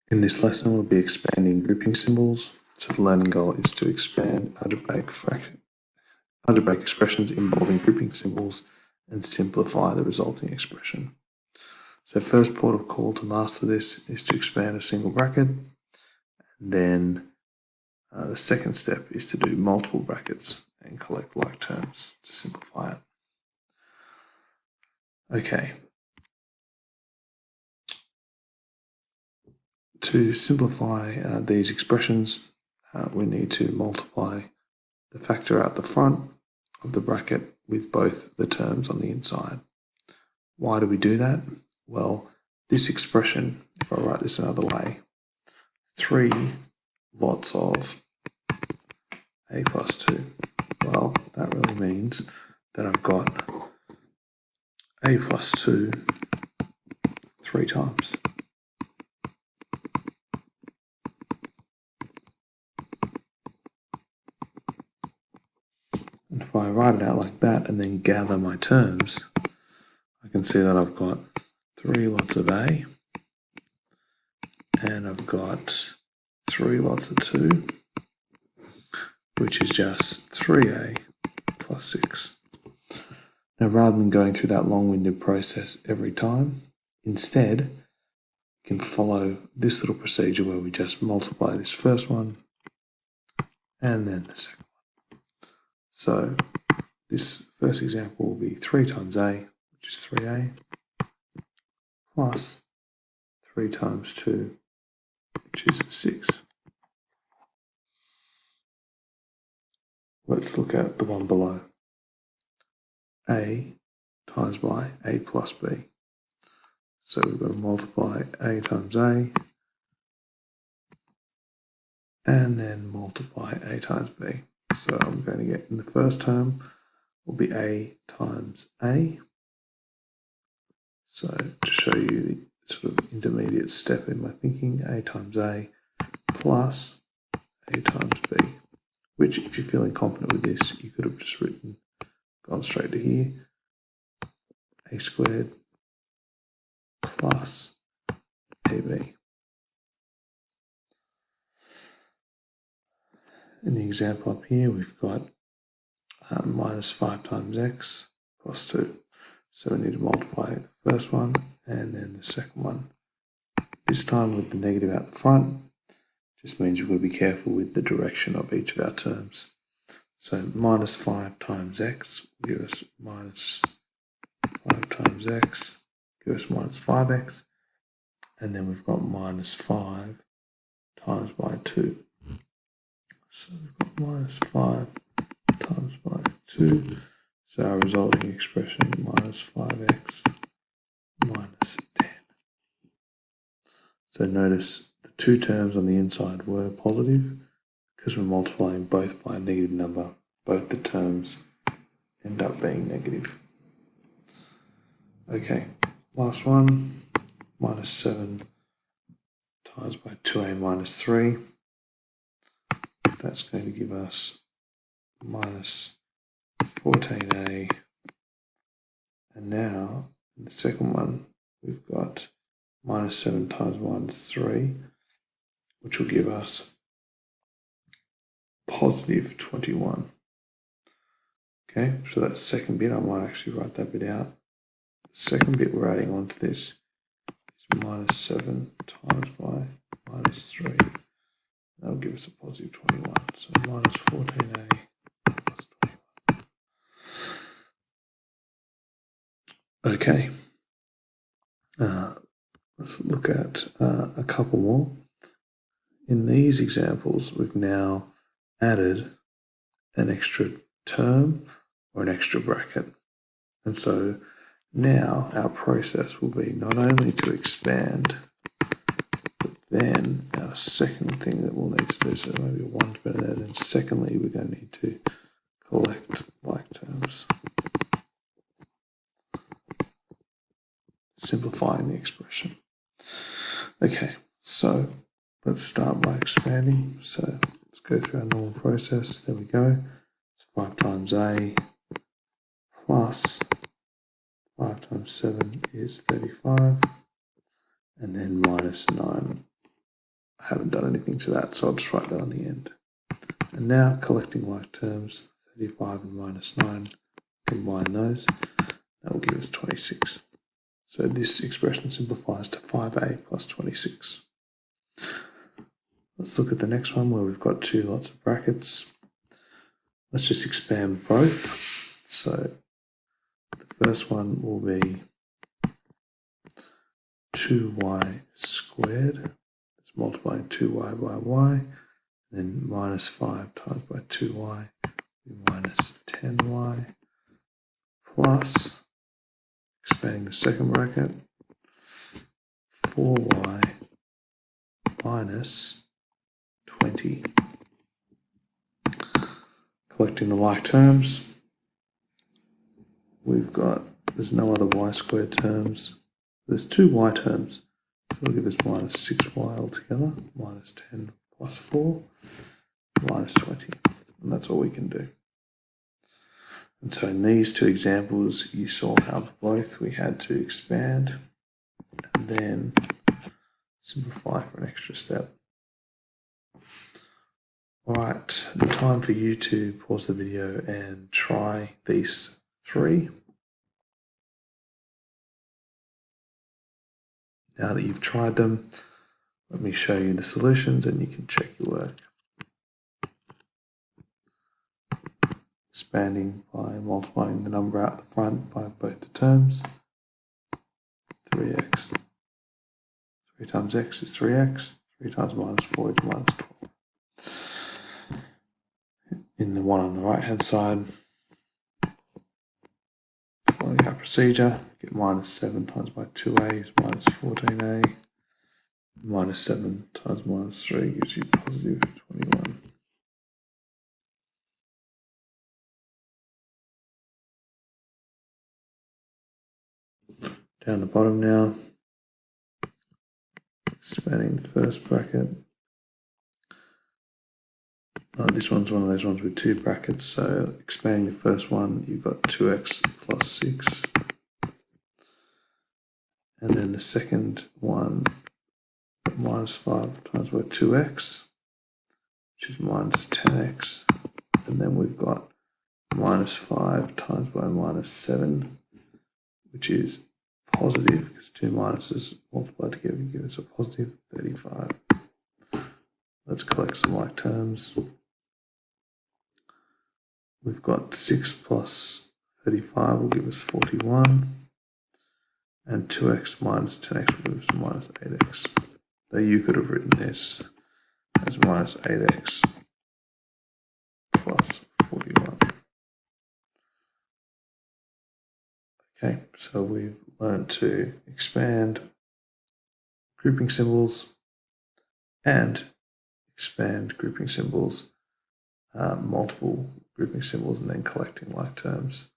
In this lesson, we'll be expanding grouping symbols. So the learning goal is to expand algebraic expressions involving grouping symbols and simplify the resulting expression. So first port of call to master this is to expand a single bracket. And then the second step is to do multiple brackets and collect like terms to simplify it. Okay. To simplify these expressions, we need to multiply the factor out the front of the bracket with both the terms on the inside. Why do we do that? Well, this expression, if I write this another way, 3 lots of a plus 2. Well, that really means that I've got a plus 2 3 times. And if I write it out like that and then gather my terms, I can see that I've got 3 lots of A, and I've got 3 lots of 2, which is just 3A plus 6. Now, rather than going through that long-winded process every time, instead, you can follow this little procedure where we just multiply this first one and then the second one. So this first example will be 3 times A, which is 3A, plus 3 times 2, which is 6. Let's look at the one below. A times by A plus B. So we've got to multiply A times A and then multiply A times B. So I'm going to get, in the first term, will be A times A. So to show you the sort of intermediate step in my thinking, A times A plus A times B, which if you're feeling confident with this, you could have just gone straight to here, A squared plus AB. In the example up here, we've got minus 5 times x plus 2. So we need to multiply the first one and then the second one. This time with the negative out the front, just means you've got to be careful with the direction of each of our terms. So minus 5 times x will give us minus 5 times x, give us minus 5x, and then we've got minus 5 times by 2. So we've got minus 5 times by 2. So our resulting expression, minus 5x minus 10. So notice the two terms on the inside were positive because we're multiplying both by a negative number. Both the terms end up being negative. Okay, last one, minus 7 times by 2a minus 3. That's going to give us minus 14a. And now, in the second one, we've got minus 7 times minus 3, which will give us positive 21. Okay, so that second bit, I might actually write that bit out. The second bit we're adding on to this is minus 7 times by minus 3. That'll give us a positive 21. So minus 14a plus 21. Okay. Let's look at a couple more. In these examples, we've now added an extra term or an extra bracket. And so now our process will be not only to expand, but then our second thing that we'll need to do, so maybe a 1's better there, then secondly we're going to need to collect like terms, simplifying the expression. Okay, so let's start by expanding. So let's go through our normal process. There we go. It's 5 times a plus 5 times 7 is 35, and then minus 9 haven't done anything to that, so I'll just write that on the end. And now collecting like terms, 35 and minus 9, combine those, that will give us 26. So this expression simplifies to 5a plus 26. Let's look at the next one where we've got two lots of brackets. Let's just expand both. So the first one will be 2y squared. It's multiplying 2y by y, and then minus 5 times by 2y, minus 10y, plus, expanding the second bracket, 4y minus 20. Collecting the like terms, we've got, there's no other y squared terms. There's two y terms, so it'll give us minus 6y altogether, minus 10 plus 4, minus 20. And that's all we can do. And so in these two examples, you saw how for both we had to expand and then simplify for an extra step. All right, time for you to pause the video and try these three. Now that you've tried them, let me show you the solutions and you can check your work. Expanding by multiplying the number out the front by both the terms. 3x. 3 times x is 3x. 3 times minus 4 is minus 12. In the one on the right hand side, following our procedure, get minus 7 times by 2a is minus 14a. Minus 7 times minus 3 gives you positive 21. Down the bottom now, expanding the first bracket. This one's one of those ones with two brackets, so expanding the first one, you've got 2x plus 6. And then the second one, minus 5 times by 2x, which is minus 10x. And then we've got minus 5 times by minus 7, which is positive, because two minuses multiplied together give us a positive 35. Let's collect some like terms. We've got 6 plus 35 will give us 41, and 2x minus 10x will give us minus 8x. Though you could have written this as minus 8x plus 41. Okay, so we've learned to expand grouping symbols and expand grouping symbols, multiple grouping symbols, and then collecting like terms.